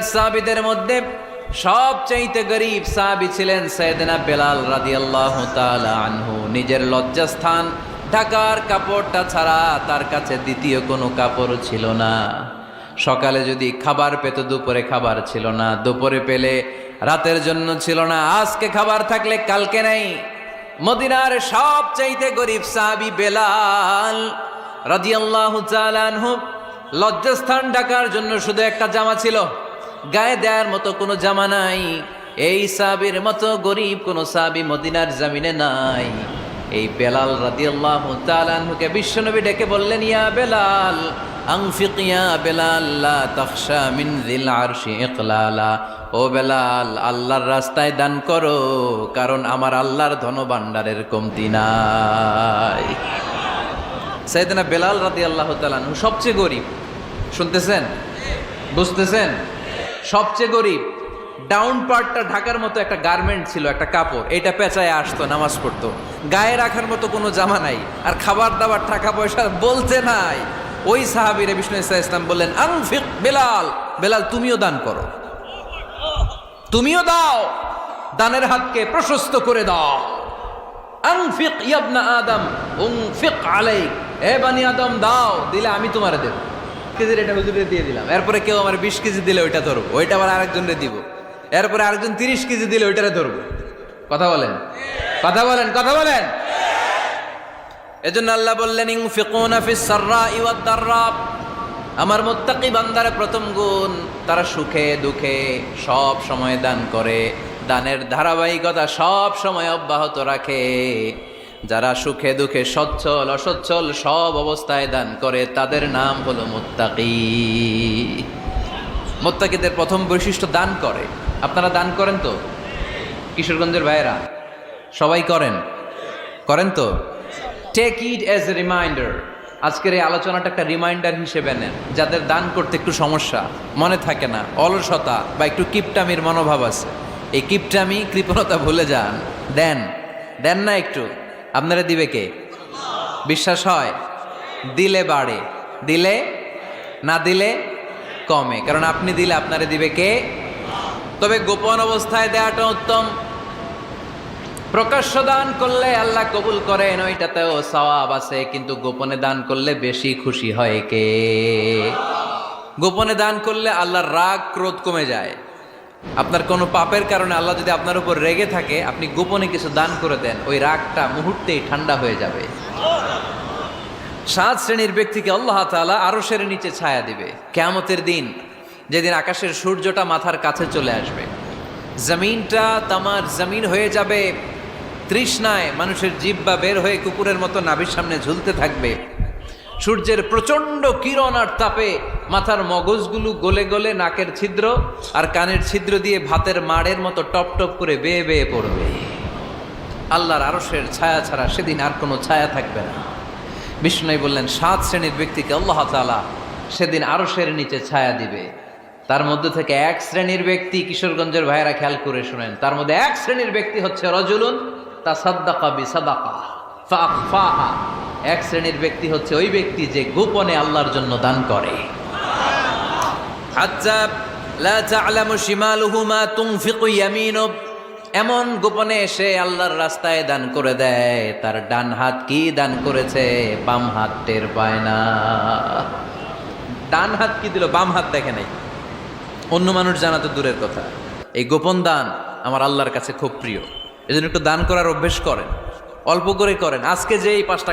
সাহাবীদের মধ্যে সবচাইতে গরীব সাহাবী ছিলেন সাইয়েদনা বেলাল রাদিয়াল্লাহু তাআলা আনহু। নিজের লজ্জাস্থান ঢাকার কাপড়টা ছাড়া তার কাছে দ্বিতীয় কোনো কাপড় ছিল না। সকালে যদি খাবার পেত, দুপুরে খাবার ছিল না, দুপুরে পেলে রাতের জন্য ছিল না, আজকে খাবার থাকলে কালকে নেই। মদিনার সবচাইতে গরীব সাহাবী বেলাল রাদিয়াল্লাহু তাআলা আনহু, লজ্জাস্থান ঢাকার জন্য শুধু একটা জামা ছিল, গায়ে দেওয়ার মতো কোনো জামা নাই। এই সাহাবীর মতো গরীব কোনো সাহাবী মদিনার জমিনে নাই। এই বেলাল রাদিয়াল্লাহু তাআলা আনহুকে বিশ্বনবী ডেকে বললেন, ইয়া বেলাল আনফিক ইয়া বেলাল লা তাখশা মিন যিল আরশি ইকলালা। ও বেলাল, আল্লাহর রাস্তায় দান করো, কারণ আমার আল্লাহর ধনভাণ্ডারের কমতি নাই। সাইয়েদনা বেলাল রাদিয়াল্লাহু তাআলা আনহু সবচেয়ে গরীব। শুনতেছেন? বুঝতেছেন? সবচেয়ে গরীব। ডাউন পার্টটা ঢাকার মতো একটা গার্মেন্ট ছিল, একটা কাপড়, এটা পেঁচায় আসতো, নামাজ পড়তো। গায়ে রাখার মতো কোনো জামা নাই, আর খাবার দাবার টাকা পয়সা বলতে নাই। ওই সাহাবীরে বিষ্ণু ইসলাম বললেন, আনফিক বেলাল, বেলাল তুমিও দান করো, তুমিও দাও, দানের হাতকে প্রশস্ত করে দাও। আনফিক ইবনা আদম উনফিক আলাইক, এ বানি আদম দাও, দিলে আমি তোমারে দেব। কেজির এটা হুজুরে দিয়ে দিলাম, এরপরে কেউ আমার 20 কেজি দিলে ওইটা ধরবো, ওইটা আবার আরেকজনরে দিব, এরপরে আরেকজন 30 কেজি দিলে ওইটারে ধরবো। কথা বলেন, কথা বলেন, কথা বলেন। এজন্য আল্লাহ বললেন, ইনফিকুনা ফিস সাররাই ওয়াদ দাররা। আমার মুত্তাকি বান্দার প্রথম গুণ, তারা সুখে দুঃখে সব সময় দান করে, দানের ধারাবাহিকতা সব সময় অব্যাহত রাখে। যারা সুখে দুঃখে সচ্ছল অসচ্ছল সব অবস্থায় দান করে, তাদের নাম হলো মুত্তাকি। মুত্তাকিদের প্রথম বৈশিষ্ট্য দান করে। আপনারা দান করেন তো? কিশোরগঞ্জের ভাইয়েরা সবাই করেন? করেন তো? Take it as a reminder. আজকের এই আলোচনাটা একটা রিমাইন্ডার হিসেবে নেন। যাদের দান করতে একটু সমস্যা, মনে থাকে না, অলসতা বা একটু কিপটামির মনোভাব আছে, এই কিপটামি কৃপণতা ভুলে যান। দেন, দেন না একটু, আপনারা দিবে কে? বিশ্বাস হয়? দিলে বাড়ে, দিলে না দিলে কমে, কারণ আপনি দিলে আপনারে দিবে কে? তবে গোপন অবস্থায় দেওয়াটা উত্তম। প্রকাশ্য দান করলে আল্লাহ কবুল করেন, ওইটাতেও সওয়াব আছে, কিন্তু গোপনে দান করলে বেশি খুশি হয় কে? গোপনে দান করলে আল্লাহর রাগ ক্রোধ কমে যায়। আপনার কোনো পাপের কারণে আল্লাহ যদি আপনার উপর রেগে থাকে, আপনি গোপনে কিছু দান করে দেন, ওই রাগটা মুহূর্তেই ঠান্ডা হয়ে যাবে। 7 শ্রেণীর ব্যক্তিকে আল্লাহ তাআলা আরশের নিচে ছায়া দিবে কিয়ামতের দিন, যেদিন আকাশের সূর্যটা মাথার কাছে চলে আসবে, জমিনটা তামার জমিন হয়ে যাবে, তৃষ্ণায় মানুষের জিহ্বা বের হয়ে কুকুরের মতো নাভির সামনে ঝুলতে থাকবে। সূর্যের প্রচণ্ড কিরণ আর তাপে মাথার মগজগুলো গলে গলে নাকের ছিদ্র আর কানের ছিদ্র দিয়ে ভাতের মাড়ের মতো টপ টপ করে বেয়ে বেয়ে পড়বে। আল্লাহর আরশের ছায়া ছাড়া সেদিন আর কোনো ছায়া থাকবে না। বিষ্ণু বললেন, 7 শ্রেণীর ব্যক্তিকে আল্লাহ তাআলা সেদিন আরশের নিচে ছায়া দিবে। তার মধ্যে থেকে 1 শ্রেণীর ব্যক্তি, কিশোরগঞ্জের ভাইয়েরা খেয়াল করে শুনেন, তার মধ্যে 1 শ্রেণীর ব্যক্তি হচ্ছে রজুলুন তাসাদ্দাকা বিসাদাকা ফাআখফাহা। 1 শ্রেণীর ব্যক্তি হচ্ছে ওই ব্যক্তি যে গোপনে আল্লাহর জন্য দান করে। হাত্তা লা তা'লামু শিমালুহু মা তুনফিকু ইয়ামিনু। এমন গোপনে এসে আল্লাহর রাস্তায় দান করে দেয়, তার ডান হাত কি দান করেছে বাম হাত টের পায় না। ডান হাত কি দিল, বাম হাত দেখে নাই। অন্য মানুষ জানা তো দূরের কথা, এই গোপন দান আমার আল্লাহর কাছে খুব প্রিয়। এজন্য একটু দান করার অভ্যেস করেন, অল্প করে করেন। আজকে যে এই 5 টাকা